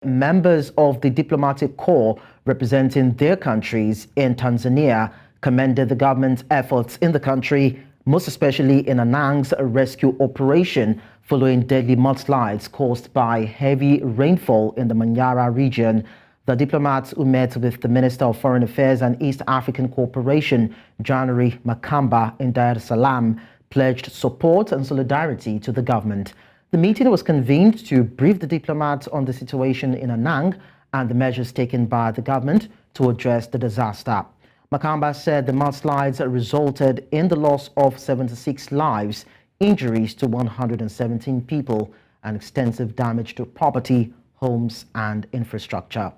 Members of the diplomatic corps representing their countries in Tanzania commended the government's efforts in the country, most especially in Hanang's rescue operation following deadly mudslides caused by heavy rainfall in the Manyara region. The diplomats who met with the Minister of Foreign Affairs and East African Cooperation, January Mchamba, in Dar es Salaam, pledged support and solidarity to the government. The meeting was convened to brief the diplomats on the situation in Hanang and the measures taken by the government to address the disaster. Mchamba said the mudslides resulted in the loss of 76 lives, injuries to 117 people, and extensive damage to property, homes, and infrastructure.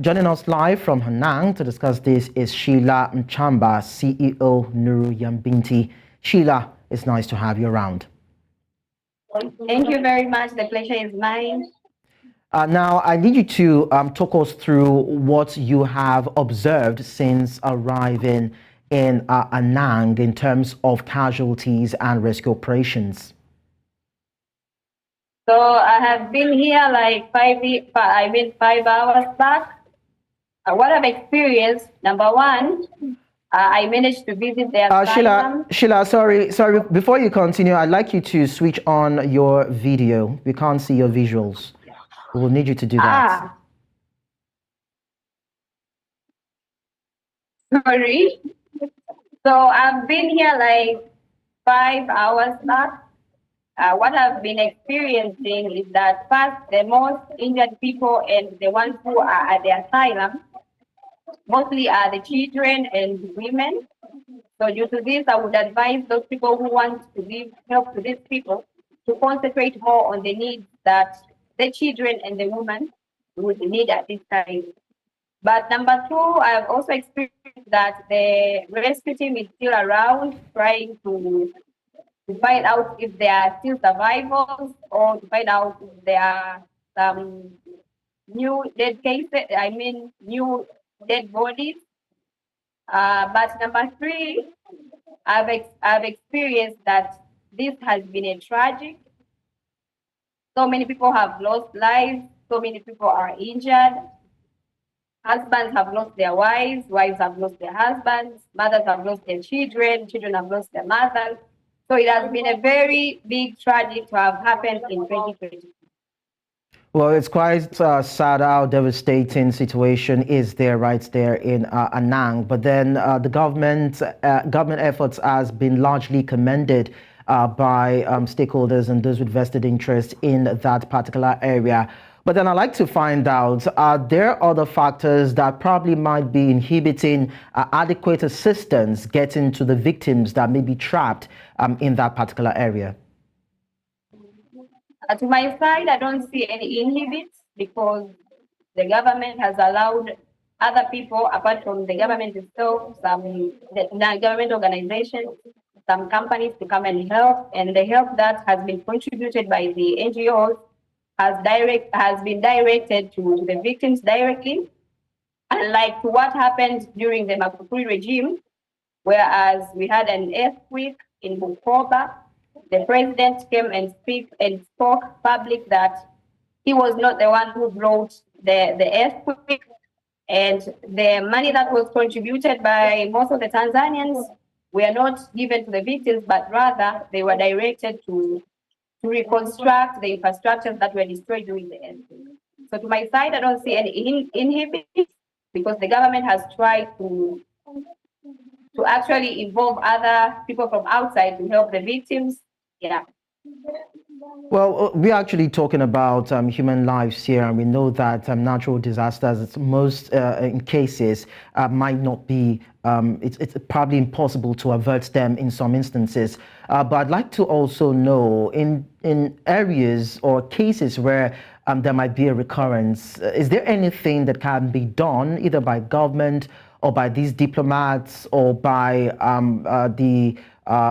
Joining us live from Hanang to discuss this is Sheila Mchamba, CEO, Nuru Binti. Sheila, it's nice to have you around. Thank you very much. The pleasure is mine. Now, I need you to talk us through what you have observed since arriving in Hanang in terms of casualties and rescue operations. So I have been here like 5 hours back. What I've experienced, number one, I managed to visit their asylum. Sheila, sorry. Before you continue, I'd like you to switch on your video. We can't see your visuals. We will need you to do that. Sorry. So I've been here like 5 hours back. What I've been experiencing is that first, the most injured people and the ones who are at the asylum mostly are the children and women. So due to this, I would advise those people who want to give help to these people to concentrate more on the needs that the children and the women would need at this time. But number two, I've also experienced that the rescue team is still around trying to find out if there are still survivors or to find out if there are some new dead cases, new dead bodies. But number three, I've experienced that this has been a tragic. So many people have lost lives. So many people are injured. Husbands have lost their wives. Wives have lost their husbands. Mothers have lost their children. Children have lost their mothers. So it has been a very big tragedy to have happened in 2020. Well, it's quite sad how devastating situation is there right there in Hanang. But then the government efforts has been largely commended by stakeholders and those with vested interest in that particular area. But then I'd like to find out, are there other factors that probably might be inhibiting adequate assistance getting to the victims that may be trapped in that particular area? To my side, I don't see any inhibits because the government has allowed other people, apart from the government itself, some government organizations, some companies to come and help. And the help that has been contributed by the NGOs has been directed to the victims directly. Unlike to what happened during the Magufuli regime, whereas we had an earthquake in Bukoba, the president came and spoke public that he was not the one who brought the earthquake, and the money that was contributed by most of the Tanzanians were not given to the victims, but rather they were directed to reconstruct the infrastructures that were destroyed during the earthquake. So to my side, I don't see any inhibits because the government has tried to actually involve other people from outside to help the victims. Yeah. Well, we're actually talking about human lives here, and we know that natural disasters, most in cases, might not be, it's probably impossible to avert them in some instances. But I'd like to also know, in areas or cases where there might be a recurrence, is there anything that can be done either by government or by these diplomats or by the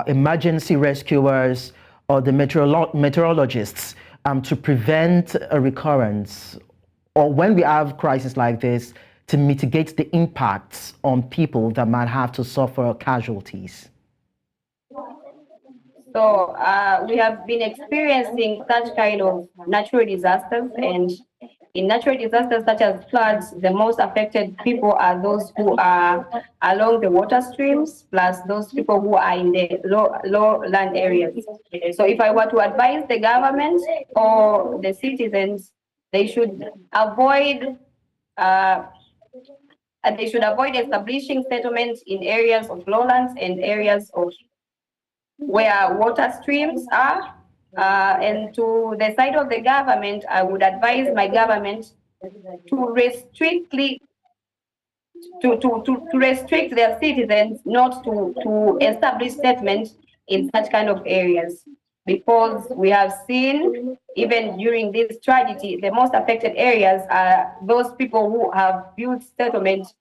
emergency rescuers or the meteorologists to prevent a recurrence, or when we have crises like this, to mitigate the impacts on people that might have to suffer casualties? So we have been experiencing such kind of natural disasters, and in natural disasters such as floods, the most affected people are those who are along the water streams, plus those people who are in the low land areas. So if I were to advise the government or the citizens, they should avoid uh, establishing settlements in areas of lowlands and areas of where water streams are. And to the side of the government, I would advise my government to restrict their citizens not to establish settlements in such kind of areas, because we have seen even during this tragedy, the most affected areas are those people who have built settlements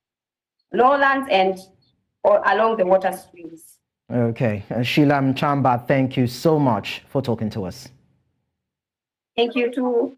lowlands and or along the water streams. Okay. Sheila Mchamba, thank you so much for talking to us. Thank you too.